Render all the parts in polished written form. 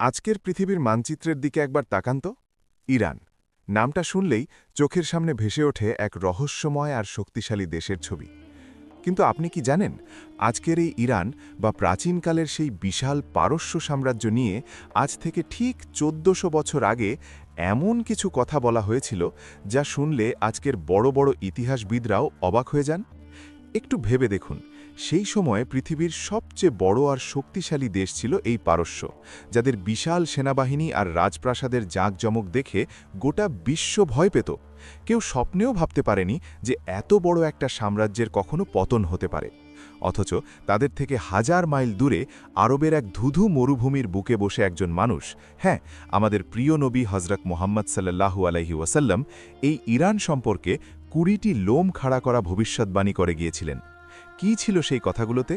আজকের পৃথিবীর মানচিত্রের দিকে একবার তাকান তো। ইরান নামটা শুনলেই চোখের সামনে ভেসে ওঠে এক রহস্যময় আর শক্তিশালী দেশের ছবি। কিন্তু আপনি কি জানেন, আজকের এই ইরান বা প্রাচীনকালের সেই বিশাল পারস্য সাম্রাজ্য নিয়ে আজ থেকে ঠিক ১৪০০ বছর আগে এমন কিছু কথা বলা হয়েছিল যা শুনলে আজকের বড় বড় ইতিহাসবিদরাও অবাক হয়ে যান। একটু ভেবে দেখুন, সেই সময়ে পৃথিবীর সবচেয়ে বড় আর শক্তিশালী দেশ ছিল এই পারস্য, যাদের বিশাল সেনাবাহিনী আর রাজপ্রাসাদের জাঁকজমক দেখে গোটা বিশ্ব ভয় পেত। কেউ স্বপ্নেও ভাবতে পারেনি যে এত বড় একটা সাম্রাজ্যের কখনো পতন হতে পারে। অথচ তাদের থেকে হাজার মাইল দূরে আরবের এক ধুধু মরুভূমির বুকে বসে একজন মানুষ, হ্যাঁ, আমাদের প্রিয় নবী হজরত মুহাম্মদ সাল্লাল্লাহু আলাইহি ওয়াসাল্লাম, এই ইরান সম্পর্কে ২০টি লোম খাড়া করা ভবিষ্যদ্বাণী করে গিয়েছিলেন। কি ছিল সেই কথাগুলোতে?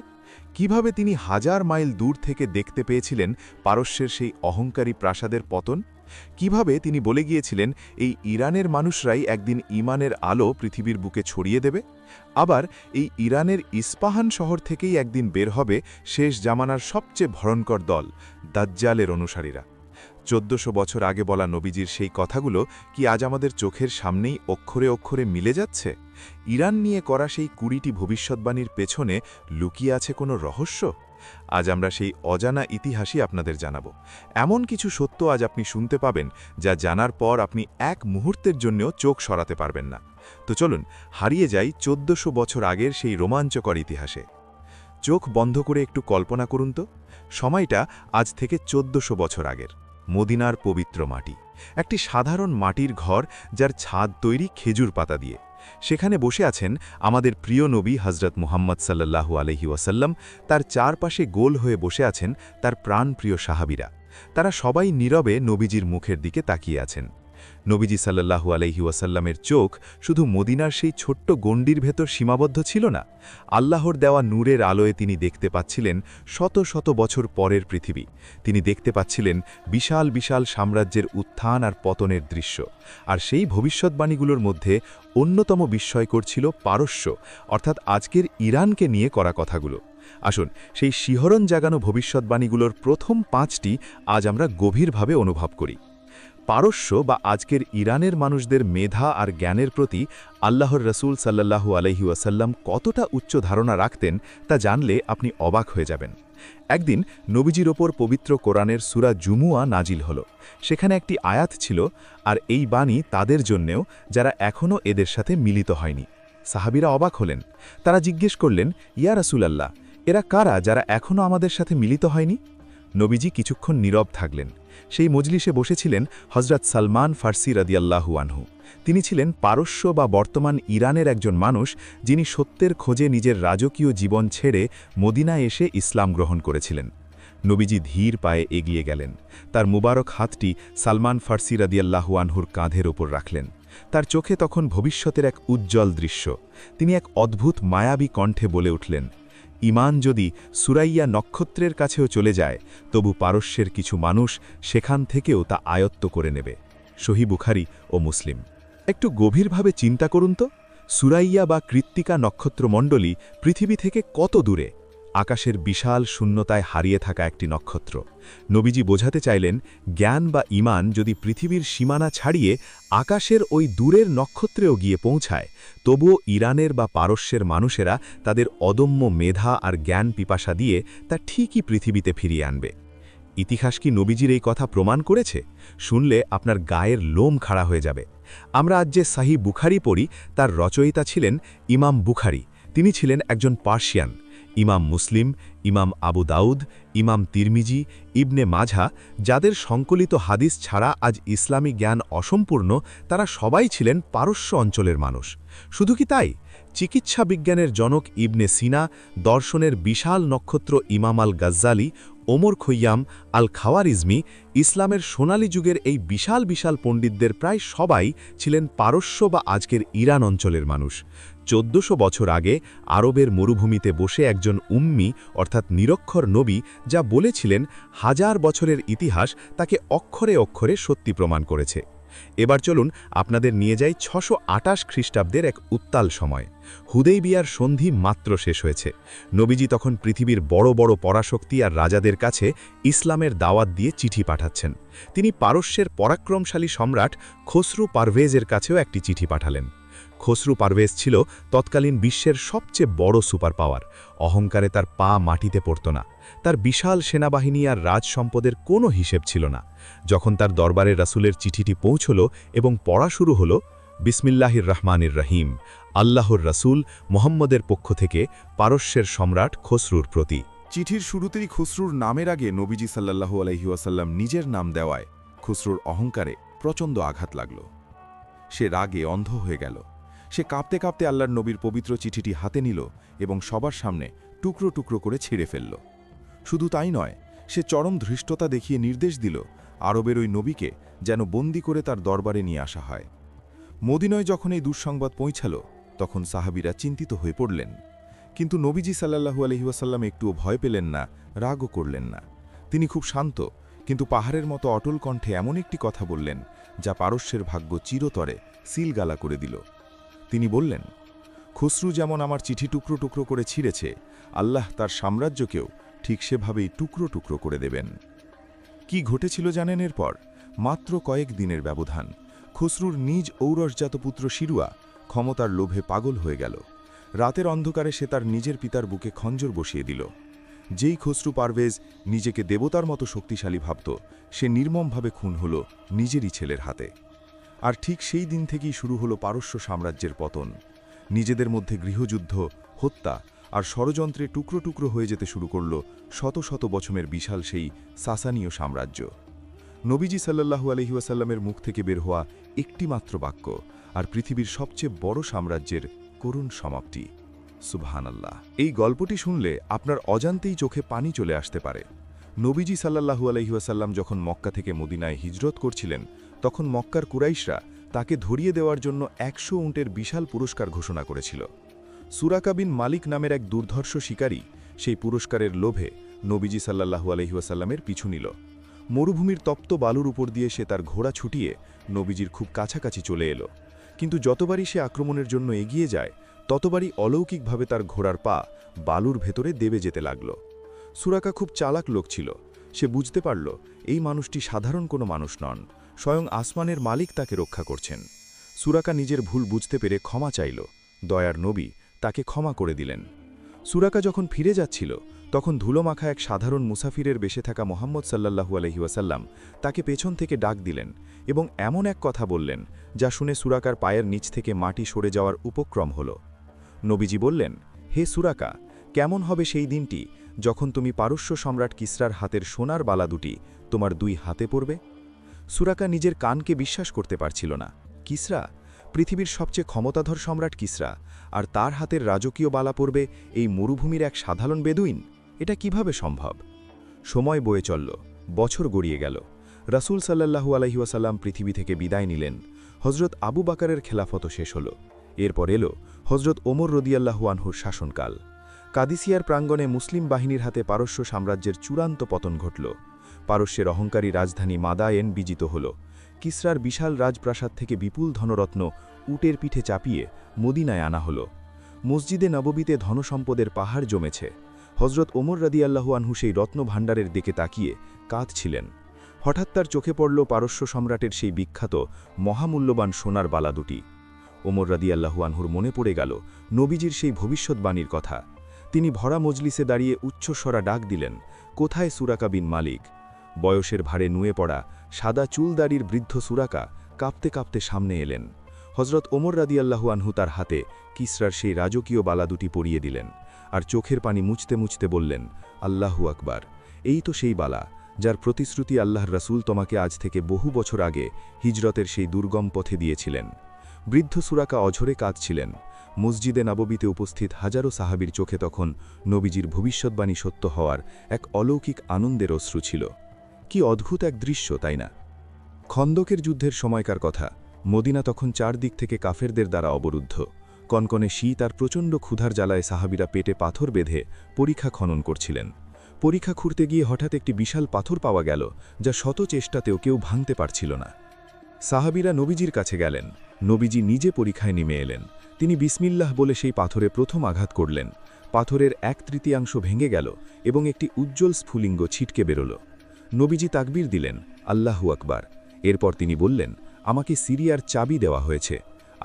কিভাবে তিনি হাজার মাইল দূর থেকে দেখতে পেয়েছিলেন পারস্যের সেই অহংকারী প্রাসাদের পতন? কিভাবে তিনি বলে গিয়েছিলেন এই ইরানের মানুষরাই একদিন ঈমানের আলো পৃথিবীর বুকে ছড়িয়ে দেবে? আবার এই ইরানের ইস্পাহান শহর থেকেই একদিন বের হবে শেষ জামানার সবচেয়ে ভয়ঙ্কর দল, দাজ্জালের অনুসারীরা। ১৪০০ বছর আগে বলা নবীজির সেই কথাগুলো কি আজ আমাদের চোখের সামনেই অক্ষরে অক্ষরে মিলে যাচ্ছে? ইরান নিয়ে করা সেই ২০টি ভবিষ্যদ্বাণীর পেছনে লুকিয়ে আছে কোনো রহস্য? আজ আমরা সেই অজানা ইতিহাসই আপনাদের জানাব। এমন কিছু সত্য আজ আপনি শুনতে পাবেন যা জানার পর আপনি এক মুহূর্তের জন্যও চোখ সরাতে পারবেন না। তো চলুন হারিয়ে যাই ১৪০০ বছর আগের সেই রোমাঞ্চকর ইতিহাসে। চোখ বন্ধ করে একটু কল্পনা করুন তো, সময়টা আজ থেকে ১৪০০ বছর আগের। মদিনার পবিত্র মাটি, একটি সাধারণ মাটির ঘর যার ছাদ তৈরি খেজুর পাতা দিয়ে। সেখানে বসে আছেন আমাদের প্রিয় নবী হজরত মুহাম্মদ সাল্লাল্লাহু আলাইহি ওয়াসাল্লাম। তার চারপাশে গোল হয়ে বসে আছেন তার প্রাণপ্রিয় সাহাবীরা। তারা সবাই নীরবে নবীজির মুখের দিকে তাকিয়ে আছেন। নবীজি সাল্লাল্লাহু আলাইহি ওয়াসাল্লামের চোখ শুধু মদিনার সেই ছোট্ট গণ্ডির ভেতর সীমাবদ্ধ ছিল না। আল্লাহর দেওয়া নূরের আলোয় তিনি দেখতে পাচ্ছিলেন শত শত বছর পরের পৃথিবী। তিনি দেখতে পাচ্ছিলেন বিশাল বিশাল সাম্রাজ্যের উত্থান আর পতনের দৃশ্য। আর সেই ভবিষ্যদ্বাণীগুলোর মধ্যে অন্যতম বিস্ময়কর ছিল পারস্য, অর্থাৎ আজকের ইরানকে নিয়ে করা কথাগুলো। আসুন সেই শিহরণ জাগানো ভবিষ্যদ্বাণীগুলোর প্রথম ৫টি আজ আমরা গভীরভাবে অনুভব করি। পারস্য বা আজকের ইরানের মানুষদের মেধা আর জ্ঞানের প্রতি আল্লাহর রসুল সাল্লাল্লাহু আলাইহি ওয়াসাল্লাম কতটা উচ্চ ধারণা রাখতেন তা জানলে আপনি অবাক হয়ে যাবেন। একদিন নবীজির ওপর পবিত্র কোরআনের সূরা জুমুয়া নাজিল হল। সেখানে একটি আয়াত ছিল, আর এই বাণী তাদের জন্যেও যারা এখনও এদের সাথে মিলিত হয়নি। সাহাবীরা অবাক হলেন। তারা জিজ্ঞেস করলেন, ইয়া রাসূলাল্লাহ, এরা কারা যারা এখনও আমাদের সাথে মিলিত হয়নি? নবীজি কিছুক্ষণ নীরব থাকলেন। সেই মজলিসে বসেছিলেন হজরত সালমান ফার্সি রাদিয়াল্লাহু আনহু। তিনি ছিলেন পারস্য বা বর্তমান ইরানের একজন মানুষ, যিনি সত্যের খোঁজে নিজের রাজকীয় জীবন ছেড়ে মদিনায় এসে ইসলাম গ্রহণ করেছিলেন। নবীজি ধীর পায়ে এগিয়ে গেলেন। তার মুবারক হাতটি সালমান ফার্সি রাদিয়াল্লাহু আনহুর কাঁধের ওপর রাখলেন। তার চোখে তখন ভবিষ্যতের এক উজ্জ্বল দৃশ্য। তিনি এক অদ্ভুত মায়াবী কণ্ঠে বলে উঠলেন, ঈমান যদি সুরাইয়া নক্ষত্রের কাছেও চলে যায়, তবু পারস্যের কিছু মানুষ সেখান থেকেও তা আয়ত্ত করে নেবে। সহিহ বুখারী ও মুসলিম। একটু গভীরভাবে চিন্তা করুন তো, সুরাইয়া বা কৃত্তিকা নক্ষত্রমণ্ডলী পৃথিবী থেকে কত দূরে? আকাশের বিশাল শূন্যতায় হারিয়ে থাকা একটি নক্ষত্র। নবীজি বোঝাতে চাইলেন, জ্ঞান বা ঈমান যদি পৃথিবীর সীমানা ছাড়িয়ে আকাশের ওই দূরের নক্ষত্রেও গিয়ে পৌঁছায়, তবুও ইরানের বা পারস্যের মানুষেরা তাদের অদম্য মেধা আর জ্ঞান পিপাসা দিয়ে তা ঠিকই পৃথিবীতে ফিরিয়ে আনবে। ইতিহাস কি নবীজির এই কথা প্রমাণ করেছে? শুনলে আপনার গায়ের লোম খাড়া হয়ে যাবে। আমরা আজ যে সহিহ বুখারী পড়ি, তার রচয়িতা ছিলেন ইমাম বুখারী। তিনি ছিলেন একজন পার্সিয়ান। ইমাম মুসলিম, ইমাম আবু দাউদ, ইমাম তিরমিজি, ইবনে মাঝা, যাদের সংকলিত হাদিস ছাড়া আজ ইসলামী জ্ঞান অসম্পূর্ণ, তারা সবাই ছিলেন পারস্য অঞ্চলের মানুষ। শুধু কি তাই, চিকিৎসা বিজ্ঞানের জনক ইবনে সিনা, দর্শনের বিশাল নক্ষত্র ইমাম আল গাজ্জালি, ওমর খৈয়াম, আল খাওয়ারিজমি, ইসলামের সোনালী যুগের এই বিশাল বিশাল পণ্ডিতদের প্রায় সবাই ছিলেন পারস্য বা আজকের ইরান অঞ্চলের মানুষ। ১৪০০ বছর আগে আরবের মরুভূমিতে বসে একজন উম্মি অর্থাৎ নিরক্ষর নবী যা বলেছিলেন, হাজার বছরের ইতিহাস তাকে অক্ষরে অক্ষরে সত্যি প্রমাণ করেছে। এবার চলুন আপনাদের নিয়ে যাই 628 খ্রিস্টাব্দের এক উত্তাল সময়। হুদাইবিয়ার সন্ধি মাত্র শেষ হয়েছে। নবীজি তখন পৃথিবীর বড় বড় পরাশক্তি আর রাজাদের কাছে ইসলামের দাওয়াত দিয়ে চিঠি পাঠাচ্ছেন। তিনি পারস্যের পরাক্রমশালী সম্রাট খসরু পারভেজের কাছেও একটি চিঠি পাঠালেন। খসরু পারভেজ ছিল তৎকালীন বিশ্বের সবচেয়ে বড় সুপার পাওয়ার। অহংকারে তার পা মাটিতে পড়ত না। তার বিশাল সেনাবাহিনী আর রাজ সম্পদের কোনো হিসেব ছিল না। যখন তার দরবারে রাসূলের চিঠিটি পৌঁছল এবং পড়া শুরু হল, বিসমিল্লাহির রহমানির রহিম, আল্লাহর রাসূল মুহাম্মদের পক্ষ থেকে পারস্যের সম্রাট খসরুর প্রতি। চিঠির শুরুতেই খসরুর নামের আগে নবীজি সাল্লাল্লাহু আলাইহি ওয়াসাল্লাম নিজের নাম দেওয়ায় খসরুর অহংকারে প্রচণ্ড আঘাত লাগল। সে রাগে অন্ধ হয়ে গেল। সে কাঁপতে কাঁপতে আল্লাহর নবীর পবিত্র চিঠিটি হাতে নিল এবং সবার সামনে টুকরো টুকরো করে ছিঁড়ে ফেলল। শুধু তাই নয়, সে চরম ধৃষ্টতা দেখিয়ে নির্দেশ দিল আরবের ওই নবীকে যেন বন্দি করে তার দরবারে নিয়ে আসা হয়। মদিনায় যখন এই দুঃসংবাদ পৌঁছাল, তখন সাহাবীরা চিন্তিত হয়ে পড়লেন। কিন্তু নবীজি সাল্লাল্লাহু আলাইহি ওয়াসাল্লাম একটুও ভয় পেলেন না, রাগও করলেন না। তিনি খুব শান্ত কিন্তু পাহাড়ের মতো অটল কণ্ঠে এমন একটি কথা বললেন যা পারস্যের ভাগ্য চিরতরে সিলগালা করে দিল। তিনি বললেন, খসরু যেমন আমার চিঠি টুকরো টুকরো করে ছিঁড়েছে, আল্লাহ তার সাম্রাজ্যকেও ঠিক সেভাবেই টুকরো টুকরো করে দেবেন। কি ঘটেছিল জানেন এরপর? মাত্র কয়েক দিনের ব্যবধান। খসরুর নিজ ঔরসজাত পুত্র শিরুয়া ক্ষমতার লোভে পাগল হয়ে গেল। রাতের অন্ধকারে সে তার নিজের পিতার বুকে খঞ্জর বসিয়ে দিল। যেই খসরু পারভেজ নিজেকে দেবতার মতো শক্তিশালী ভাবত, সে নির্মমভাবে খুন হল নিজেরই ছেলের হাতে। আর ঠিক সেই দিন থেকেই শুরু হলো পারস্য সাম্রাজ্যের পতন। নিজেদের মধ্যে গৃহযুদ্ধ, হত্যা আর ষড়যন্ত্রে টুকরো টুকরো হয়ে যেতে শুরু করল শত শত বছরের বিশাল সেই সাসানীয় সাম্রাজ্য। নবীজি সাল্লাল্লাহু আলাইহি ওয়াসাল্লামের মুখ থেকে বের হওয়া একটি মাত্র বাক্য, আর পৃথিবীর সবচেয়ে বড় সাম্রাজ্যের করুণ সমাপ্তি। সুবহানাল্লাহ। এই গল্পটি শুনলে আপনার অজান্তেই চোখে পানি চলে আসতে পারে। নবীজি সাল্লাল্লাহু আলাইহি ওয়াসাল্লাম যখন মক্কা থেকে মদিনায় হিজরত করছিলেন, তখন মক্কার কুরাইশরা তাকে ধরিয়ে দেওয়ার জন্য 100 উটের বিশাল পুরস্কার ঘোষণা করেছিল। সুরাকা বিন মালিক নামের এক দুর্ধর্ষ শিকারী সেই পুরস্কারের লোভে নবীজি সাল্লাল্লাহু আলাইহি ওয়াসাল্লামের পিছু নিল। মরুভূমির তপ্ত বালুর উপর দিয়ে সে তার ঘোড়া ছুটিয়ে নবীজির খুব কাছাকাছি চলে এলো। কিন্তু যতবারই সে আক্রমণের জন্য এগিয়ে যায়, ততবারই অলৌকিকভাবে তার ঘোড়ার পা বালুর ভেতরে দেবে যেতে লাগল। সুরাকা খুব চালাক লোক ছিল। সে বুঝতে পারল এই মানুষটি সাধারণ কোনো মানুষ নন, স্বয়ং আসমানের মালিক তাকে রক্ষা করছেন। সুরাকা নিজের ভুল বুঝতে পেরে ক্ষমা চাইল। দয়ার নবী তাকে ক্ষমা করে দিলেন। সুরাকা যখন ফিরে যাচ্ছিল, তখন ধুলোমাখা এক সাধারণ মুসাফিরের বেশে থাকা মুহাম্মদ সাল্লাল্লাহু আলাইহি ওয়াসাল্লাম তাকে পেছন থেকে ডাক দিলেন এবং এমন এক কথা বললেন যা শুনে সুরাকার পায়ের নিচ থেকে মাটি সরে যাওয়ার উপক্রম হল। নবীজি বললেন, হে সুরাকা, কেমন হবে সেই দিনটি যখন তুমি পারস্য সম্রাট কিসরার হাতের সোনার বালা দুটি তোমার 2 হাতে পড়বে? সুরাকা নিজের কানকে বিশ্বাস করতে পারছিল না। কিসরা, পৃথিবীর সবচেয়ে ক্ষমতাধর সম্রাট কিসরা, আর তার হাতের রাজকীয় বালা পড়বে এই মরুভূমির এক সাধারণ বেদুইন? এটা কিভাবে সম্ভব? সময় বয়ে চলল, বছর গড়িয়ে গেল। রাসূল সাল্লাল্লাহু আলাইহি ওয়াসাল্লাম পৃথিবী থেকে বিদায় নিলেন। হযরত আবু বকরের খেলাফত শেষ হল। এরপর এলো হযরত ওমর রাদিয়াল্লাহু আনহুর শাসনকাল। কাদিসিয়ার প্রাঙ্গণে মুসলিম বাহিনীর হাতে পারস্য সাম্রাজ্যের চূড়ান্ত পতন ঘটল। পারস্যের অহংকারী রাজধানী মাদায়েন বিজিত হল। কিসরার বিশাল রাজপ্রাসাদ থেকে বিপুল ধনরত্ন উটের পিঠে চাপিয়ে মদিনায় আনা হল। মসজিদে নববীতে ধনসম্পদের পাহাড় জমেছে। হযরত ওমর রাদিয়াল্লাহু আনহু সেই রত্নভাণ্ডারের দিকে তাকিয়ে কাঁদছিলেন। হঠাৎ তার চোখে পড়ল পারস্য সম্রাটের সেই বিখ্যাত মহামূল্যবান সোনার বালা দুটি। ওমর রাদিয়াল্লাহু আনহুর মনে পড়ে গেল নবীজির সেই ভবিষ্যৎবাণীর কথা। তিনি ভরা মজলিসে দাঁড়িয়ে উচ্চস্বরা ডাক দিলেন, কোথায় সুরাকা বিন মালিক? বয়সের ভারে নুয়ে পড়া সাদা চুলদাড়ির বৃদ্ধ সুরাকা কাঁপতে কাঁপতে সামনে এলেন। হযরত ওমর রাদিয়াল্লাহু আনহু তার হাতে কিসরার সেই রাজকীয় বালা দুটি পরিয়ে দিলেন, আর চোখের পানি মুছতে মুছতে বললেন, আল্লাহু আকবার, এই তো সেই বালা যার প্রতিশ্রুতি আল্লাহর রাসূল তোমাকে আজ থেকে বহু বছর আগে হিজরতের সেই দুর্গম পথে দিয়েছিলেন। বৃদ্ধ সুরাকা অঝরে কাঁদছিলেন। মসজিদে নববীতে উপস্থিত হাজারো সাহাবীর চোখে তখন নবীজির ভবিষ্যৎবাণী সত্য হওয়ার এক অলৌকিক আনন্দের অশ্রু ছিল। কি অদ্ভুত এক দৃশ্য, তাই না? খন্দকের যুদ্ধের সময়কার কথা। মদিনা তখন চারদিক থেকে কাফেরদের দ্বারা অবরুদ্ধ। কনকনে শীত আর প্রচণ্ড ক্ষুধার জ্বালায় সাহাবীরা পেটে পাথর বেঁধে পরীক্ষা খনন করছিলেন। পরীক্ষা খুঁড়তে গিয়ে হঠাৎ একটি বিশাল পাথর পাওয়া গেল, যা শত চেষ্টাতেও কেউ ভাঙতে পারছিল না। সাহাবীরা নবীজির কাছে গেলেন। নবীজি নিজে পরীক্ষায় নেমে এলেন। তিনি বিসমিল্লাহ বলে সেই পাথরে প্রথম আঘাত করলেন। পাথরের 1/3 ভেঙে গেল এবং একটি উজ্জ্বল স্ফুলিঙ্গ ছিটকে বেরোল। নবীজি তাকবীর দিলেন, আল্লাহু আকবার। এরপর তিনি বললেন, আমাকে সিরিয়ার চাবি দেওয়া হয়েছে।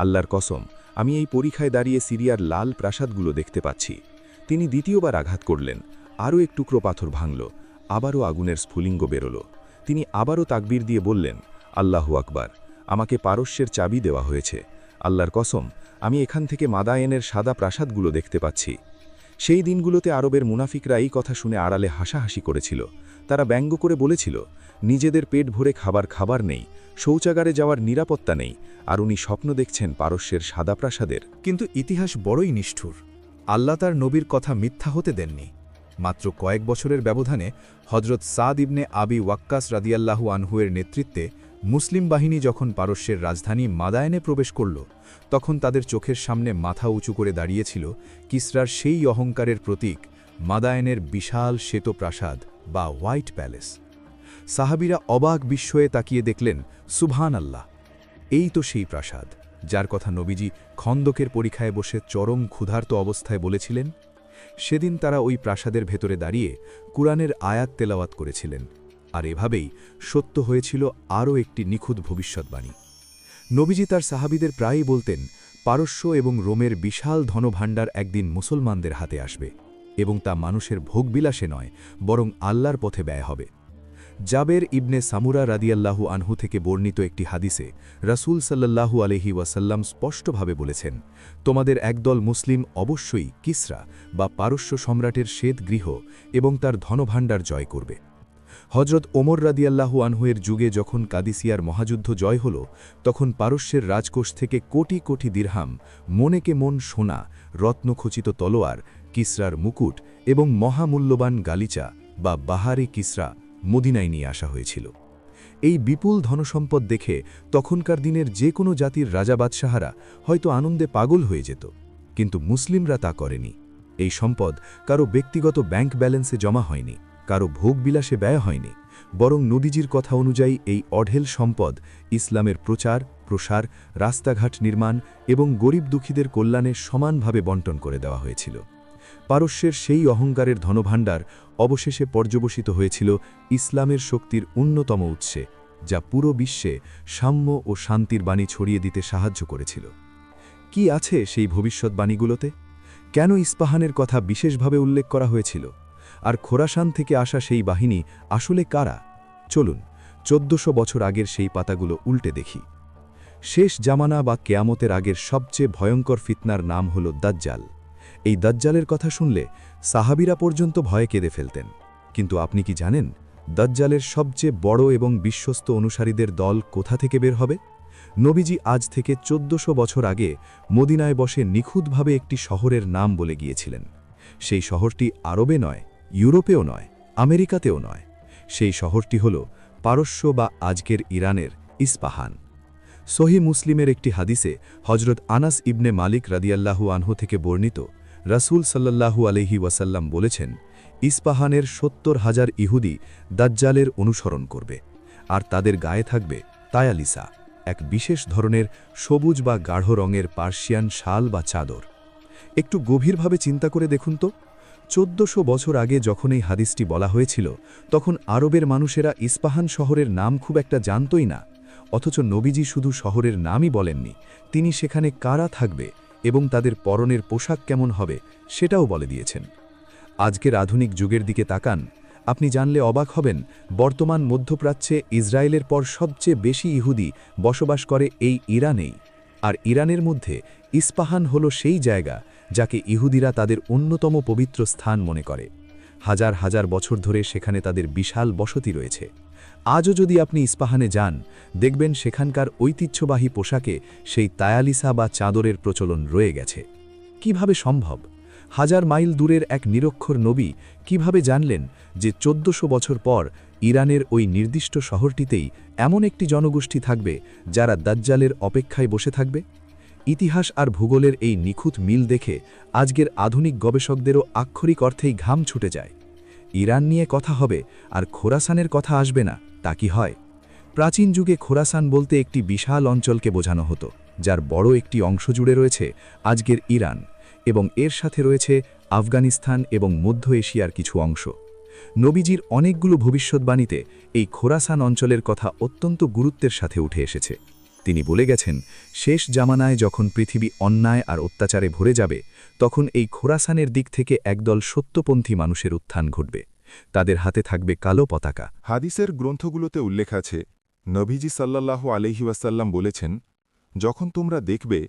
আল্লাহর কসম, আমি এই পরীক্ষায় দাঁড়িয়ে সিরিয়ার লাল প্রাসাদগুলো দেখতে পাচ্ছি। তিনি দ্বিতীয়বার আঘাত করলেন। আরও এক টুকরো পাথর ভাঙল। আবারও আগুনের স্ফুলিঙ্গ বেরোল। তিনি আবারও তাকবীর দিয়ে বললেন, আল্লাহু আকবার, আমাকে পারস্যের চাবি দেওয়া হয়েছে। আল্লাহর কসম, আমি এখান থেকে মাদায়েনের সাদা প্রাসাদগুলো দেখতে পাচ্ছি। সেই দিনগুলোতে আরবের মুনাফিকরা এই কথা শুনে আড়ালে হাসাহাসি করেছিল। তারা ব্যঙ্গ করে বলেছিল, নিজেদের পেট ভরে খাবার নেই, শৌচাগারে যাওয়ার নিরাপত্তা নেই, আর উনি স্বপ্ন দেখছেন পারস্যের সাদা প্রাসাদের। কিন্তু ইতিহাস বড়ই নিষ্ঠুর। আল্লাহ তার নবীর কথা মিথ্যা হতে দেননি। মাত্র কয়েক বছরের ব্যবধানে হজরত সাদ ইবনে আবি ওয়াক্কাস রাদিয়াল্লাহু আনহুয়ের নেতৃত্বে মুসলিম বাহিনী যখন পারস্যের রাজধানী মাদায়েনে প্রবেশ করল, তখন তাদের চোখের সামনে মাথা উঁচু করে দাঁড়িয়েছিল কিসরার সেই অহংকারের প্রতীক, মাদায়েনের বিশাল শ্বেত প্রাসাদ বা হোয়াইট প্যালেস। সাহাবীরা অবাক বিস্ময়ে তাকিয়ে দেখলেন, সুবহান আল্লাহ, এই তো সেই প্রাসাদ যার কথা নবীজি খন্দকের পরীক্ষায় বসে চরম ক্ষুধার্ত অবস্থায় বলেছিলেন। সেদিন তারা ওই প্রাসাদের ভেতরে দাঁড়িয়ে কুরআনের আয়াত তেলাওয়াত করেছিলেন। আর এভাবেই সত্য হয়েছিল আরও একটি নিখুঁত ভবিষ্যৎবাণী। নবীজি তার সাহাবীদের প্রায়ই বলতেন, পারস্য এবং রোমের বিশাল ধনভাণ্ডার একদিন মুসলমানদের হাতে আসবে, এবং তা মানুষের ভোগবিলাসে নয়, বরং আল্লাহর পথে ব্যয় হবে। জাবের ইবনে সামুরা রাদিয়াল্লাহু আনহু থেকে বর্ণিত একটি হাদিসে রাসূল সাল্লাল্লাহু আলাইহি ওয়াসাল্লাম স্পষ্টভাবে বলেছেন, তোমাদের একদল মুসলিম অবশ্যই কিসরা বা পারস্য সম্রাটের শ্বেত গৃহ এবং তার ধনভাণ্ডার জয় করবে। হজরত ওমর রাদিয়াল্লাহু আনহুয়ের যুগে যখন কাদিসিয়ার মহাযুদ্ধ জয় হল, তখন পারস্যের রাজকোষ থেকে কোটি কোটি দিরহাম, মনেকে মন সোনা, রত্নখচিত তলোয়ার, কিসরার মুকুট এবং মহামূল্যবান গালিচা বা বাহারে কিসরা মদিনায় নিয়ে আসা হয়েছিল। এই বিপুল ধনসম্পদ দেখে তখনকার দিনের যে কোনো জাতির রাজা বাদশাহারা হয়তো আনন্দে পাগল হয়ে যেত, কিন্তু মুসলিমরা তা করেনি। এই সম্পদ কারো ব্যক্তিগত ব্যাংক ব্যালেন্সে জমা হয়নি, কারো ভোগবিলাসে ব্যয় হয়নি, বরং নবীজির কথা অনুযায়ী এই অঢেল সম্পদ ইসলামের প্রচার, প্রসার, রাস্তাঘাট নির্মাণ এবং গরিব দুঃখীদের কল্যাণে সমানভাবে বণ্টন করে দেওয়া হয়েছিল। পারস্যের সেই অহংকারের ধনভাণ্ডার অবশেষে পর্যবসিত হয়েছিল ইসলামের শক্তির অন্যতম উৎসে, যা পুরো বিশ্বে সাম্য ও শান্তির বাণী ছড়িয়ে দিতে সাহায্য করেছিল। কি আছে সেই ভবিষ্যৎবাণীগুলোতে? কেন ইস্পাহানের কথা বিশেষভাবে উল্লেখ করা হয়েছিল? আর খোরাসান থেকে আসা সেই বাহিনী আসলে কারা? চলুন 1400 বছর আগের সেই পাতাগুলো উল্টে দেখি। শেষ জামানা বা কেয়ামতের আগের সবচেয়ে ভয়ঙ্কর ফিতনার নাম হল দাজ্জাল। এই দাজ্জালের কথা শুনলে সাহাবীরা পর্যন্ত ভয়ে কেঁদে ফেলতেন। কিন্তু আপনি কি জানেন দাজ্জালের সবচেয়ে বড় এবং বিশ্বস্ত অনুসারীদের দল কোথা থেকে বের হবে? নবীজি আজ থেকে 1400 বছর আগে মদিনায় বসে নিখুঁতভাবে একটি শহরের নাম বলে গিয়েছিলেন। সেই শহরটি আরবে নয়, ইউরোপেও নয়, আমেরিকাতেও নয়। সেই শহরটি হল পারস্য বা আজকের ইরানের ইস্পাহান। সহিহ মুসলিমের একটি হাদিসে হজরত আনাস ইবনে মালিক রাদিয়াল্লাহু আনহু থেকে বর্ণিত, রাসূল সাল্লাল্লাহু আলাইহি ওয়াসাল্লাম বলেছেন, ইস্পাহানের 70,000 ইহুদি দাজ্জালের অনুসরণ করবে, আর তাদের গায়ে থাকবে তায়ালিসা, এক বিশেষ ধরনের সবুজ বা গাঢ় রঙের পার্সিয়ান শাল বা চাদর। একটু গভীরভাবে চিন্তা করে দেখুন তো, 1400 বছর আগে যখন এই হাদিসটি বলা হয়েছিল, তখন আরবের মানুষেরা ইস্পাহান শহরের নাম খুব একটা জানতই না। অথচ নবীজি শুধু শহরের নামই বলেননি, তিনি সেখানে কারা থাকবে এবং তাদের পরনের পোশাক কেমন হবে সেটাও বলে দিয়েছেন। আজকের আধুনিক যুগের দিকে তাকান, আপনি জানলে অবাক হবেন, বর্তমান মধ্যপ্রাচ্যে ইসরায়েলের পর সবচেয়ে বেশি ইহুদি বসবাস করে এই ইরানেই। আর ইরানের মধ্যে ইস্পাহান হল সেই জায়গা যাকে ইহুদিরা তাদের অন্যতম পবিত্র স্থান মনে করে। হাজার হাজার বছর ধরে সেখানে তাদের বিশাল বসতি রয়েছে। আজও যদি আপনি ইস্পাহানে যান, দেখবেন সেখানকার ঐতিহ্যবাহী পোশাকে সেই তায়ালিসা বা চাদরের প্রচলন রয়ে গেছে। কিভাবে সম্ভব? হাজার মাইল দূরের এক নিরক্ষর নবী কিভাবে জানলেন যে 1400 বছর পর ইরানের ওই নির্দিষ্ট শহরটিতেই এমন একটি জনগোষ্ঠী থাকবে যারা দাজ্জালের অপেক্ষায় বসে থাকবে? ইতিহাস আর ভূগোলের এই নিখুঁত মিল দেখে আজকের আধুনিক গবেষকদেরও আক্ষরিক অর্থেই ঘাম ছুটে যায়। ইরান নিয়ে কথা হবে আর খোরাসানের কথা আসবে না, তা কি হয়? প্রাচীন যুগে খোরাসান বলতে একটি বিশাল অঞ্চলকে বোঝানো হতো, যার বড় একটি অংশ জুড়ে রয়েছে আজকের ইরান, এবং এর সাথে রয়েছে আফগানিস্তান এবং মধ্য এশিয়ার কিছু অংশ। নবীজির অনেকগুলো ভবিষ্যৎবাণীতে এই খোরাসান অঞ্চলের কথা অত্যন্ত গুরুত্বের সাথে উঠে এসেছে। তিনি বলে গেছেন, শেষ জামানায় যখন পৃথিবী অন্যায় আর অত্যাচারে ভরে যাবে, তখন এই খোরাসানের দিক থেকে একদল সত্যপন্থী মানুষের উত্থান ঘটবে। তাদের হাতে থাকবে কালো পতাকা। হাদিসের গ্রন্থগুলোতে উল্লেখ আছে, নবীজি সাল্লাল্লাহু আলাইহি ওয়াসাল্লাম বলেছেন, যখন তোমরা দেখবে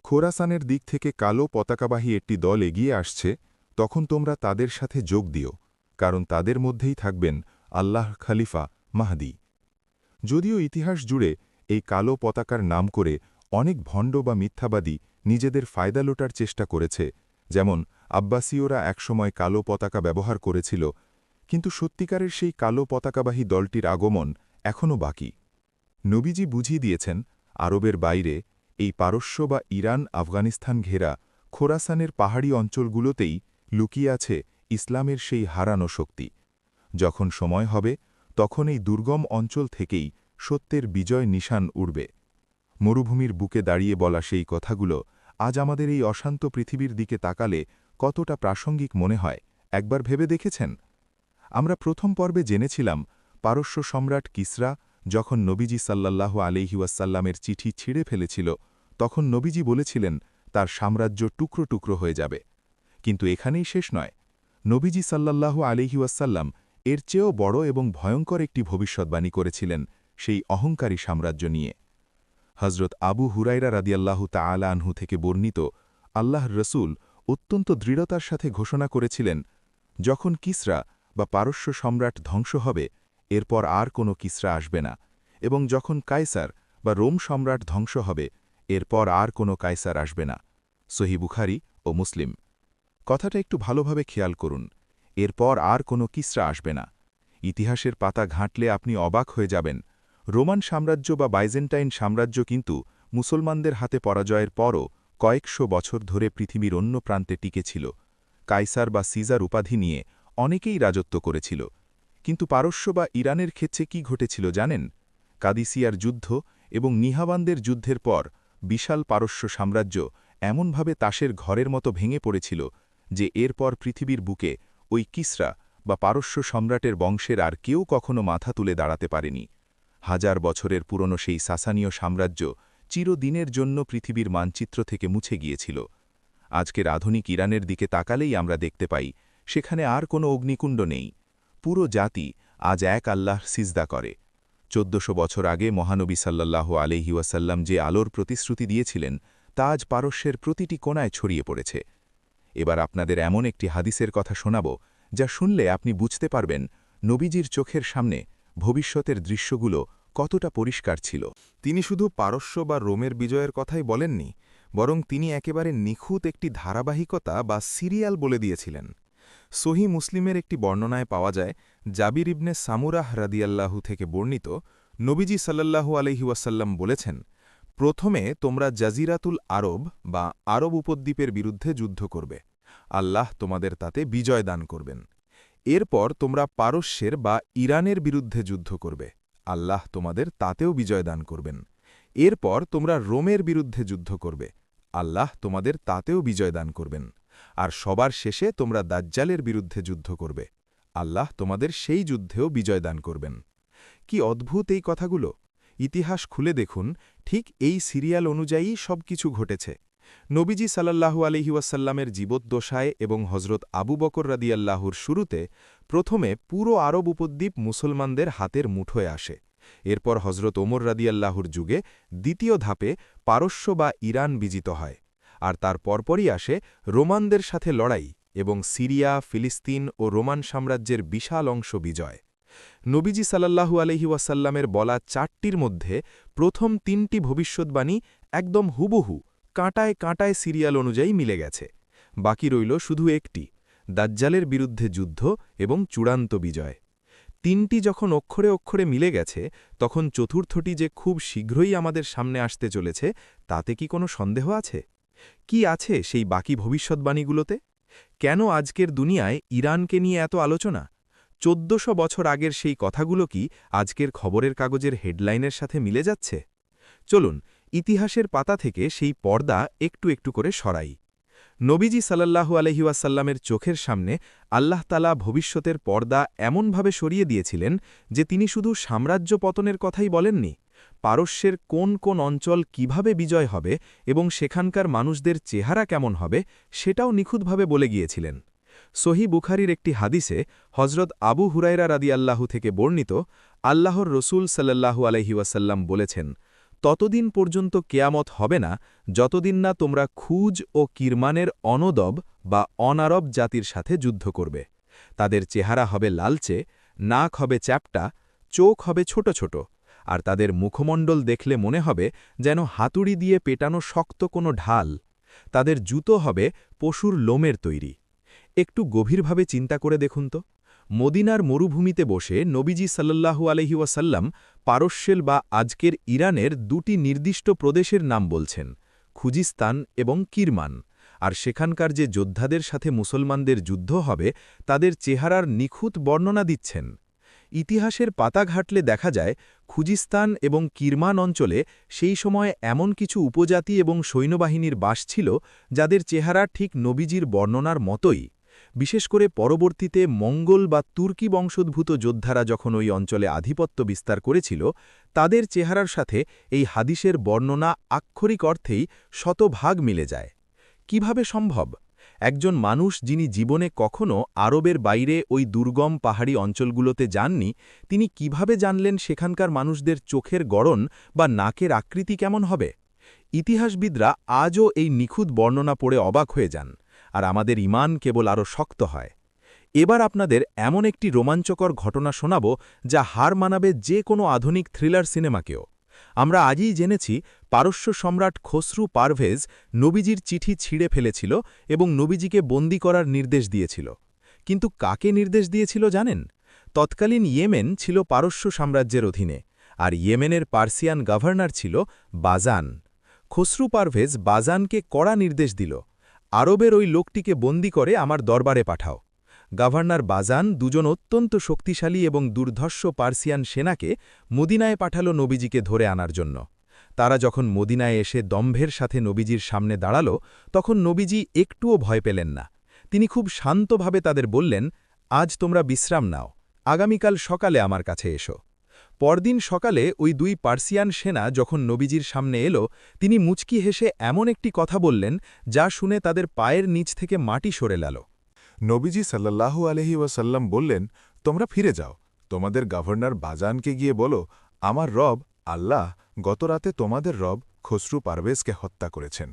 খোরাসানের দিক থেকে কালো পতাকাবাহী একটি দল এগিয়ে আসছে, তখন তোমরা তাদের সাথে যোগ দিও, কারণ তাদের মধ্যেই থাকবেন আল্লাহ খলিফা মাহদী। যদিও ইতিহাস জুড়ে এই কালো পতাকার নাম করে অনেক ভণ্ড বা মিথ্যাবাদী নিজেদের ফায়দা লোটার চেষ্টা করেছে, যেমন আব্বাসীয়রা একসময় কালো পতাকা ব্যবহার করেছিল, কিন্তু সত্যিকারের সেই কালো পতাকাবাহী দলটির আগমন এখনও বাকি। নবীজি বুঝিয়ে দিয়েছেন, আরবের বাইরে এই পারস্য বা ইরান আফগানিস্তান ঘেরা খোরাসানের পাহাড়ি অঞ্চলগুলোতেই লুকিয়ে আছে ইসলামের সেই হারানো শক্তি। যখন সময় হবে, তখন এই দুর্গম অঞ্চল থেকেই সত্যের বিজয় নিশান উড়বে। মরুভূমির বুকে দাঁড়িয়ে বলা সেই কথাগুলো আজ আমাদের এই অশান্ত পৃথিবীর দিকে তাকালে কতটা প্রাসঙ্গিক মনে হয়, একবার ভেবে দেখেছেন? আমরা প্রথম পর্বে জেনেছিলাম, পারস্য সম্রাট কিসরা যখন নবীজি সাল্লাল্লাহু আলাইহি ওয়াসাল্লামের চিঠি ছিঁড়ে ফেলেছিল, তখন নবীজি বলেছিলেন তার সাম্রাজ্য টুকরো টুকরো হয়ে যাবে। কিন্তু এখানেই শেষ নয়। নবীজি সাল্লাল্লাহু আলাইহি ওয়াসাল্লাম এর চেয়েও বড় এবং ভয়ঙ্কর একটি ভবিষ্যদ্বাণী করেছিলেন সেই অহংকারী সাম্রাজ্য নিয়ে। হজরত আবু হুরাইরা রাদিয়াল্লাহু তাআলা আনহু থেকে বর্ণিত, আল্লাহর রসূল অত্যন্ত দৃঢ়তার সাথে ঘোষণা করেছিলেন, যখন কিসরা বা পারস্য সম্রাট ধ্বংস হবে, এরপর আর কোনো কিসরা আসবে না, এবং যখন কায়সার বা রোম সম্রাট ধ্বংস হবে, এরপর আর কোনো কায়সার আসবে না। সহিহ বুখারী ও মুসলিম। কথাটা একটু ভালোভাবে খেয়াল করুন, এরপর আর কোনো কিসরা আসবে না। ইতিহাসের পাতা ঘাঁটলে আপনি অবাক হয়ে যাবেন, রোমান সাম্রাজ্য বা বাইজেন্টাইন সাম্রাজ্য কিন্তু মুসলমানদের হাতে পরাজয়ের পরও কয়েকশো বছর ধরে পৃথিবীর অন্য প্রান্তে টিকেছিল। কাইসার বা সিজার উপাধি নিয়ে অনেকেই রাজত্ব করেছিল। কিন্তু পারস্য বা ইরানের ক্ষেত্রে কি ঘটেছিল জানেন? কাদিসিয়ার যুদ্ধ এবং নিহাবানদের যুদ্ধের পর বিশাল পারস্য সাম্রাজ্য এমনভাবে তাসের ঘরের মতো ভেঙে পড়েছিল যে এরপর পৃথিবীর বুকে ওই কিসরা বা পারস্য সম্রাটের বংশের আর কেউ কখনো মাথা তুলে দাঁড়াতে পারেনি। হাজার বছরের পুরনো সেই সাসানীয় সাম্রাজ্য চিরদিনের জন্য পৃথিবীর মানচিত্র থেকে মুছে গিয়েছিল। আজকের আধুনিক ইরানের দিকে তাকালেই আমরা দেখতে পাই, সেখানে আর কোনো অগ্নিকুণ্ড নেই। পুরো জাতি আজ এক আল্লাহর সিজদা করে। 1400 বছর আগে মহানবী সাল্লাল্লাহু আলাইহি ওয়াসাল্লাম যে আলোর প্রতিশ্রুতি দিয়েছিলেন, তা আজ পারস্যের প্রতিটি কোণায় ছড়িয়ে পড়েছে। এবার আপনাদের এমন একটি হাদিসের কথা শোনাব, যা শুনলে আপনি বুঝতে পারবেন নবীজির চোখের সামনে ভবিষ্যতের দৃশ্যগুলো কতটা পরিষ্কার ছিল। তিনি শুধু পারস্য বা রোমের বিজয়ের কথাই বলেননি, বরং তিনি একেবারে নিখুঁত একটি ধারাবাহিকতা বা সিরিয়াল বলে দিয়েছিলেন। সহিহ মুসলিমের একটি বর্ণনায় পাওয়া যায়, জাবির ইবনে সামুরাহ রাদিয়াল্লাহু থেকে বর্ণিত, নবীজি সাল্লাল্লাহু আলাইহি ওয়াসাল্লাম বলেছেন, প্রথমে তোমরা জাজিরাতুল আরব বা আরব উপদ্বীপের বিরুদ্ধে যুদ্ধ করবে, আল্লাহ তোমাদের তাতে বিজয় দান করবেন। এরপর তোমরা পারস্যের বা ইরানের বিরুদ্ধে যুদ্ধ করবে, আল্লাহ তোমাদের তাতেও বিজয় দান করবেন। এরপর তোমরা রোমের বিরুদ্ধে যুদ্ধ করবে, আল্লাহ তোমাদের তাতেও বিজয় দান করবেন। আর সবার শেষে তোমরা দাজ্জালের বিরুদ্ধে যুদ্ধ করবে, আল্লাহ তোমাদের সেই যুদ্ধেও বিজয় দান করবেন। কি অদ্ভুত এই কথাগুলো! ইতিহাস খুলে দেখুন, ঠিক এই সিরিয়াল অনুযায়ী সবকিছু ঘটেছে। নবীজি সাল্লাল্লাহু আলাইহি ওয়াসাল্লামের জীবদ্দশায় এবং হজরত আবু বকর রাদিয়াল্লাহুর শুরুতে প্রথমে পুরো আরব উপদ্বীপ মুসলমানদের হাতের মুঠোয় আসে। এরপর হজরত ওমর রাদিয়াল্লাহুর যুগে দ্বিতীয় ধাপে পারস্য বা ইরান বিজিত হয়, আর তার পরপরই আসে রোমানদের সাথে লড়াই এবং সিরিয়া, ফিলিস্তিন ও রোমান সাম্রাজ্যের বিশাল অংশ বিজয়। নবীজি সাল্লাল্লাহু আলাইহি ওয়াসাল্লামের বলা 4টির মধ্যে প্রথম 3টি ভবিষ্যদ্বাণী একদম হুবহু কাঁটায় কাঁটায় সিরিয়াল অনুযায়ী মিলে গেছে। বাকি রইল শুধু একটি, দাজ্জালের বিরুদ্ধে যুদ্ধ এবং চূড়ান্ত বিজয়। 3টি যখন অক্ষরে অক্ষরে মিলে গেছে, তখন চতুর্থটি যে খুব শীঘ্রই আমাদের সামনে আসতে চলেছে, তাতে কি কোনো সন্দেহ আছে? কি আছে সেই বাকি ভবিষ্যদ্বাণীগুলোতে? কেন আজকের দুনিয়ায় ইরানকে নিয়ে এত আলোচনা? 1400 বছর আগের সেই কথাগুলো কি আজকের খবরের কাগজের হেডলাইনের সাথে মিলে যাচ্ছে? চলুন ইতিহাসের পাতা থেকে সেই পর্দা একটু একটু করে সরাই। নবীজি সাল্লাল্লাহু আলাইহি ওয়াসাল্লামের চোখের সামনে আল্লাহ তাআলা ভবিষ্যতের পর্দা এমনভাবে সরিয়ে দিয়েছিলেন যে তিনি শুধু সাম্রাজ্য পতনের কথাই বলেননি, পারস্যের কোন কোন অঞ্চল কিভাবে বিজয় হবে এবং সেখানকার মানুষদের চেহারা কেমন হবে সেটাও নিখুঁতভাবে বলে গিয়েছিলেন। সহি বুখারীর একটি হাদিসে হজরত আবু হুরায়রা রাদিয়াল্লাহু থেকে বর্ণিত, আল্লাহর রসূল সাল্লাল্লাহু আলাইহি ওয়াসাল্লাম বলেছেন, ততদিন পর্যন্ত কেয়ামত হবে না যতদিন না তোমরা খুজ ও কিরমানের অনদব বা অনারব জাতির সাথে যুদ্ধ করবে। তাদের চেহারা হবে লালচে, নাক হবে চ্যাপ্টা, চোখ হবে ছোট ছোট, আর তাদের মুখমণ্ডল দেখলে মনে হবে যেন হাতুড়ি দিয়ে পেটানো শক্ত কোনো ঢাল। তাদের জুতো হবে পশুর লোমের তৈরি। একটু গভীরভাবে চিন্তা করে দেখুন তো, মদিনার মরুভূমিতে বসে নবীজি সাল্লাল্লাহু আলাইহি ওয়াসাল্লাম পারস্যেল বা আজকের ইরানের দুটি নির্দিষ্ট প্রদেশের নাম বলছেন, খুজিস্তান এবং কিরমান, আর সেখানকার যে যোদ্ধাদের সাথে মুসলমানদের যুদ্ধ হবে তাদের চেহারার নিখুঁত বর্ণনা দিচ্ছেন। ইতিহাসের পাতা ঘাটলে দেখা যায় খুজিস্তান এবং কিরমান অঞ্চলে সেই সময় এমন কিছু উপজাতি এবং সৈন্যবাহিনীর বাস ছিল যাদের চেহারা ঠিক নবীজির বর্ণনার মতোই। বিশেষ করে পরবর্তীতে মঙ্গল বা তুর্কি বংশোদ্ভূত যোদ্ধারা যখন ওই অঞ্চলে আধিপত্য বিস্তার করেছিল, তাদের চেহারার সাথে এই হাদিসের বর্ণনা আক্ষরিক অর্থেই শতভাগ মিলে যায়। কিভাবে সম্ভব? একজন মানুষ যিনি জীবনে কখনো আরবের বাইরে ওই দুর্গম পাহাড়ি অঞ্চলগুলোতে যাননি, তিনি কিভাবে জানলেন সেখানকার মানুষদের চোখের গড়ন বা নাকের আকৃতি কেমন হবে? ইতিহাসবিদরা আজও এই নিখুঁত বর্ণনা পড়ে অবাক হয়ে যান, আর আমাদের ঈমান কেবল আরও শক্ত হয়। এবার আপনাদের এমন একটি রোমাঞ্চকর ঘটনা শোনাব যা হার মানাবে যে কোনো আধুনিক থ্রিলার সিনেমাকেও। আমরা আজই জেনেছি পারস্য সম্রাট খসরু পারভেজ নবীজির চিঠি ছিঁড়ে ফেলেছিল এবং নবীজিকে বন্দী করার নির্দেশ দিয়েছিল। কিন্তু কাকে নির্দেশ দিয়েছিল জানেন? তৎকালীন ইয়েমেন ছিল পারস্য সাম্রাজ্যের অধীনে, আর ইয়েমেনের পার্সিয়ান গভর্নর ছিল বাজান। খসরু পারভেজ বাজানকে কড়া নির্দেশ দিল, আরবের ওই লোকটিকে বন্দী করে আমার দরবারে পাঠাও। গভর্নর বাজান দুজন অত্যন্ত শক্তিশালী এবং দুর্ধর্ষ পার্সিয়ান সেনাকে মদিনায় পাঠালো নবীজিকে ধরে আনার জন্য। তারা যখন মদিনায় এসে দম্ভের সাথে নবীজির সামনে দাঁড়াল, তখন নবীজি একটুও ভয় পেলেন না। তিনি খুব শান্তভাবে তাদের বললেন, আজ তোমরা বিশ্রাম নাও, আগামীকাল সকালে আমার কাছে এসো। পরদিন সকালে ওই দুই পার্সিয়ান সেনা যখন নবীজির সামনে এলো, তিনি মুচকি হেসে এমন একটি কথা বললেন যা শুনে তাদের পায়ের নিচ থেকে মাটি সরে গেল। নবীজি সাল্লাল্লাহু আলাইহি ওয়াসাল্লাম বললেন, তোমরা ফিরে যাও, তোমাদের গভর্নর বাজানকে গিয়ে বলো, আমার রব আল্লাহ গতরাতে তোমাদের রব খসরু পারভেজকে হত্যা করেছেন,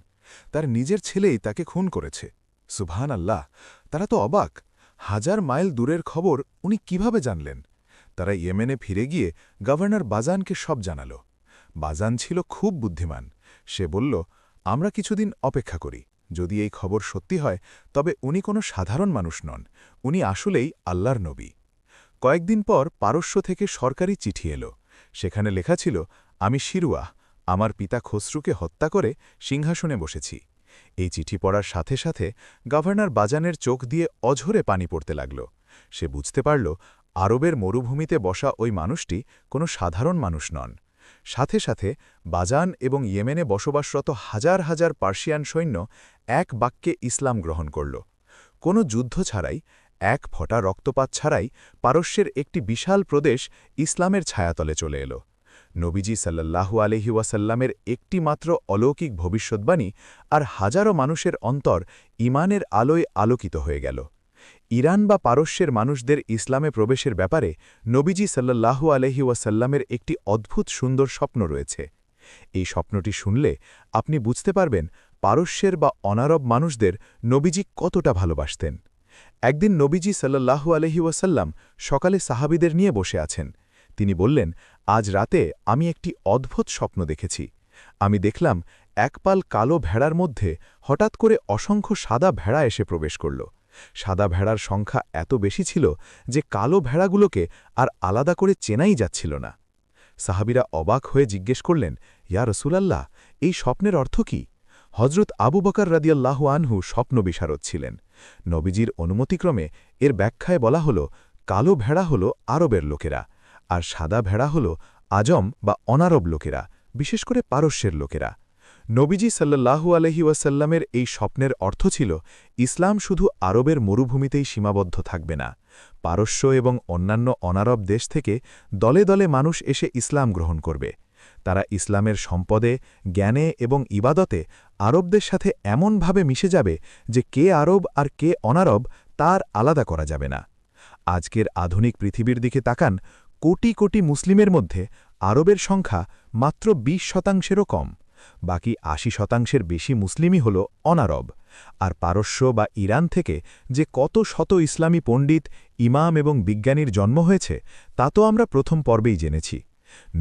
তার নিজের ছেলেই তাকে খুন করেছে। সুবহান আল্লাহ! তারা তো অবাক, 1000 মাইল দূরের খবর উনি কিভাবে জানলেন? তারা ইয়েমেনে ফিরে গিয়ে গভর্নর বাজানকে সব জানাল। বাজান ছিল খুব বুদ্ধিমান। সে বলল, আমরা কিছুদিন অপেক্ষা করি, যদি এই খবর সত্যি হয় তবে উনি কোনো সাধারণ মানুষ নন, উনি আসলেই আল্লাহর নবী। কয়েকদিন পর পারস্য থেকে সরকারি চিঠি এলো। সেখানে লেখা ছিল, আমি শিরুয়াহ আমার পিতা খসরুকে হত্যা করে সিংহাসনে বসেছি। এই চিঠি পড়ার সাথে সাথে গভর্নর বাজানের চোখ দিয়ে অঝরে পানি পড়তে লাগল। সে বুঝতে পারল আরবের মরুভূমিতে বসা ওই মানুষটি কোনো সাধারণ মানুষ নন। সাথে সাথে বাজান এবং ইয়েমেনে বসবাসরত হাজার হাজার পার্সিয়ান সৈন্য এক বাক্যে ইসলাম গ্রহণ করল। কোনো যুদ্ধ ছাড়াই, এক ফোঁটা রক্তপাত ছাড়াই পারস্যের একটি বিশাল প্রদেশ ইসলামের ছায়াতলে চলে এলো। নবীজি সাল্লাল্লাহু আলাইহি ওয়াসাল্লামের একটি মাত্র অলৌকিক ভবিষ্যদ্বাণী আর হাজারো মানুষের অন্তর ঈমানের আলোয় আলোকিত হয়ে গেল। ইরান বা পারস্যের মানুষদের ইসলামে প্রবেশের ব্যাপারে নবীজি সাল্লাল্লাহু আলাইহি ওয়াসাল্লামের একটি অদ্ভুত সুন্দর স্বপ্ন রয়েছে। এই স্বপ্নটি শুনলে আপনি বুঝতে পারবেন পারস্যের বা অনারব মানুষদের নবীজি কতটা ভালোবাসতেন। একদিন নবীজি সাল্লাল্লাহু আলাইহি ওয়াসাল্লাম সকালে সাহাবীদের নিয়ে বসে আছেন। তিনি বললেন, আজ রাতে আমি একটি অদ্ভুত স্বপ্ন দেখেছি। আমি দেখলাম এক পাল কালো ভেড়ার মধ্যে হঠাৎ করে অসংখ্য সাদা ভেড়া এসে প্রবেশ করল। সাদা ভেড়ার সংখ্যা এত বেশি ছিল যে কালো ভেড়াগুলোকে আর আলাদা করে চেনাই যাচ্ছিল না। সাহাবীরা অবাক হয়ে জিজ্ঞেস করলেন, ইয়া রাসূলাল্লাহ, এই স্বপ্নের অর্থ কি? হজরত আবু বকর রাদিয়াল্লাহু আনহু স্বপ্ন বিশারদ ছিলেন। নবীজির অনুমতিক্রমে এর ব্যাখ্যায় বলা হল, কালো ভেড়া হল আরবের লোকেরা, আর সাদা ভেড়া হল আজম বা অনারব লোকেরা, বিশেষ করে পারস্যের লোকেরা। নবীজি সাল্লাল্লাহু আলাইহি ওয়াসাল্লামের এই স্বপ্নের অর্থ ছিল ইসলাম শুধু আরবের মরুভূমিতেই সীমাবদ্ধ থাকবে না। পারস্য এবং অন্যান্য অনারব দেশ থেকে দলে দলে মানুষ এসে ইসলাম গ্রহণ করবে। তারা ইসলামের সম্পদে, জ্ঞানে এবং ইবাদতে আরবদের সাথে এমনভাবে মিশে যাবে যে কে আরব আর কে অনারব তার আলাদা করা যাবে না। আজকের আধুনিক পৃথিবীর দিকে তাকান, কোটি কোটি মুসলিমের মধ্যে আরবের সংখ্যা মাত্র ২০% কম। বাকি ৮০% বেশি মুসলিমই হল অনারব। আর পারস্য বা ইরান থেকে যে কত শত ইসলামী পণ্ডিত, ইমাম এবং বিজ্ঞানীর জন্ম হয়েছে তা তো আমরা প্রথম পর্বেই জেনেছি।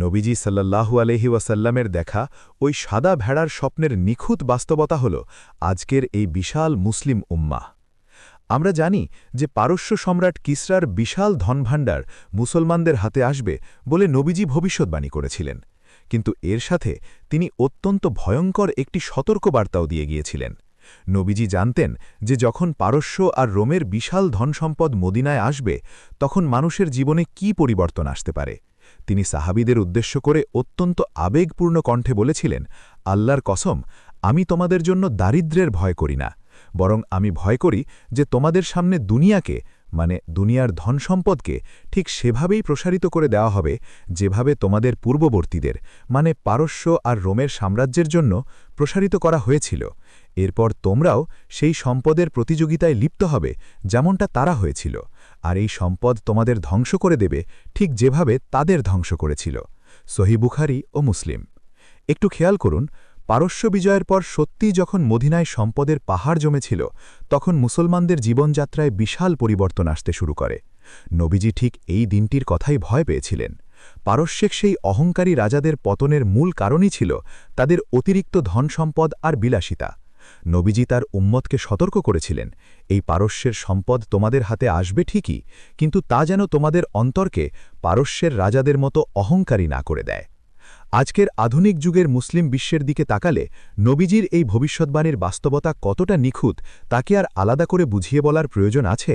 নবীজি সাল্লাল্লাহু আলাইহি ওয়াসাল্লামের দেখা ওই সাদা ভেড়ার স্বপ্নের নিখুঁত বাস্তবতা হল আজকের এই বিশাল মুসলিম উম্মাহ। আমরা জানি যে পারস্য সম্রাট কিসরার বিশাল ধনভাণ্ডার মুসলমানদের হাতে আসবে বলে নবীজি ভবিষ্যৎবাণী করেছিলেন, কিন্তু এর সাথে তিনি অত্যন্ত ভয়ঙ্কর একটি সতর্কবার্তাও দিয়ে গিয়েছিলেন। নবীজি জানতেন যে যখন পারস্য আর রোমের বিশাল ধনসম্পদ মদিনায় আসবে তখন মানুষের জীবনে কি পরিবর্তন আসতে পারে। তিনি সাহাবীদের উদ্দেশ্য করে অত্যন্ত আবেগপূর্ণ কণ্ঠে বলেছিলেন, আল্লাহর কসম, আমি তোমাদের জন্য দারিদ্র্যের ভয় করি না, বরং আমি ভয় করি যে তোমাদের সামনে দুনিয়াকে, মানে দুনিয়ার ধনসম্পদকে ঠিক সেভাবেই প্রসারিত করে দেওয়া হবে যেভাবে তোমাদের পূর্ববর্তীদের, মানে পারস্য আর রোমের সাম্রাজ্যের জন্য প্রসারিত করা হয়েছিল। এরপর তোমরাও সেই সম্পদের প্রতিযোগিতায় লিপ্ত হবে যেমনটা তারা হয়েছিল, আর এই সম্পদ তোমাদের ধ্বংস করে দেবে ঠিক যেভাবে তাদের ধ্বংস করেছিল। সহিহ বুখারী ও মুসলিম। একটু খেয়াল করুন, পারস্য বিজয়ের পর সত্যিই যখন মদিনায় সম্পদের পাহাড় জমেছিল তখন মুসলমানদের জীবনযাত্রায় বিশাল পরিবর্তন আসতে শুরু করে। নবীজি ঠিক এই দিনটির কথাই ভয় পেয়েছিলেন। পারস্যের সেই অহংকারী রাজাদের পতনের মূল কারণই ছিল তাদের অতিরিক্ত ধনসম্পদ আর বিলাসিতা। নবীজি তার উম্মতকে সতর্ক করেছিলেন, এই পারস্যের সম্পদ তোমাদের হাতে আসবে ঠিকই, কিন্তু তা যেন তোমাদের অন্তরকে পারস্যের রাজাদের মতো অহংকারী না করে দেয়। আজকের আধুনিক যুগের মুসলিম বিশ্বের দিকে তাকালে নবীজির এই ভবিষ্যৎবাণীর বাস্তবতা কতটা নিখুঁত তাকে আর আলাদা করে বুঝিয়ে বলার প্রয়োজন আছে।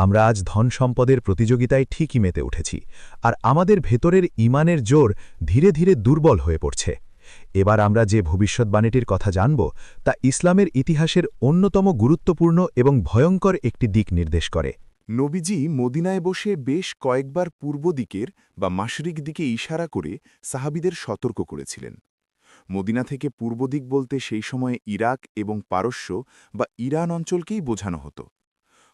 আমরা আজ ধন সম্পদের প্রতিযোগিতায় ঠিকই মেতে উঠেছি, আর আমাদের ভেতরের ঈমানের জোর ধীরে ধীরে দুর্বল হয়ে পড়ছে। এবার আমরা যে ভবিষ্যৎবাণীটির কথা জানব তা ইসলামের ইতিহাসের অন্যতম গুরুত্বপূর্ণ এবং ভয়ঙ্কর একটি দিক নির্দেশ করে। নবীজি মদিনায় বসে বেশ কয়েকবার পূর্ব দিকের বা মাশরিক দিকে ইশারা করে সাহাবীদের সতর্ক করেছিলেন। মদিনা থেকে পূর্ব দিক বলতে সেই সময়ে ইরাক এবং পারস্য বা ইরান অঞ্চলকেই বোঝানো হতো।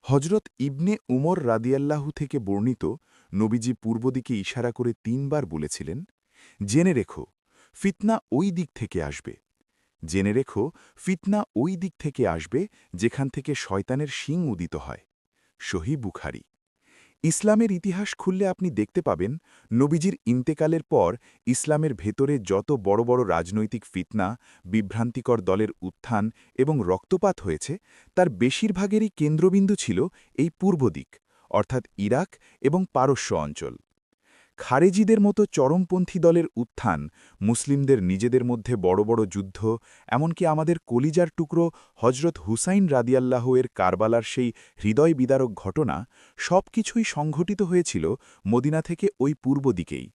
হজরত ইবনে উমর রাদিয়াল্লাহু থেকে বর্ণিত, নবীজি পূর্ব দিকে ইশারা করে ৩ বার বলেছিলেন, জেনে রেখো ফিতনা ওই দিক থেকে আসবে, জেনে রেখো ফিতনা ওই দিক থেকে আসবে যেখান থেকে শয়তানের শিং উদিত হয়। সহিহ বুখারী। ইসলামের ইতিহাস খুললে আপনি দেখতে পাবেন নবীজির ইন্তেকালের পর ইসলামের ভেতরে যত বড় বড় রাজনৈতিক ফিতনা, বিভ্রান্তিকর দলের উত্থান এবং রক্তপাত হয়েছে তার বেশিরভাগেরই কেন্দ্রবিন্দু ছিল এই পূর্ব দিক, অর্থাৎ ইরাক এবং পারস্য অঞ্চল। খারেজিদের মতো চরমপন্থী দলের উত্থান, মুসলিমদের নিজেদের মধ্যে বড় বড় যুদ্ধ, এমনকি আমাদের কলিজার টুকরো হজরত হুসাইন রাদিয়াল্লাহু এর কারবালার সেই হৃদয় বিদারক ঘটনা, সব কিছুই সংঘটিত হয়েছিল মদিনা থেকে ওই পূর্ব দিকেই।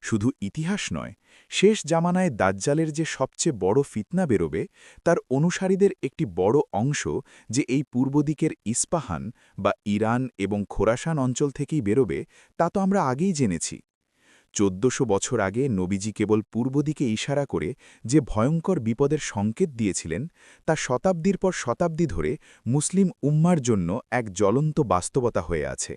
শুধু ইতিহাস নয়, শেষ জামানায় দাজ্জালের যে সবচেয়ে বড় ফিতনা বেরোবে তার অনুসারীদের একটি বড় অংশ যে এই পূর্ব দিকের ইস্পাহান বা ইরান এবং খোরাসান অঞ্চল থেকেই বেরোবে তা তো আমরা আগেই জেনেছি। ১৪০০ বছর আগে নবীজি কেবল পূর্ব দিকে ইশারা করে যে ভয়ঙ্কর বিপদের সংকেত দিয়েছিলেন তা শতাব্দীর পর শতাব্দী ধরে মুসলিম উম্মার জন্য এক জ্বলন্ত বাস্তবতা হয়ে আছে।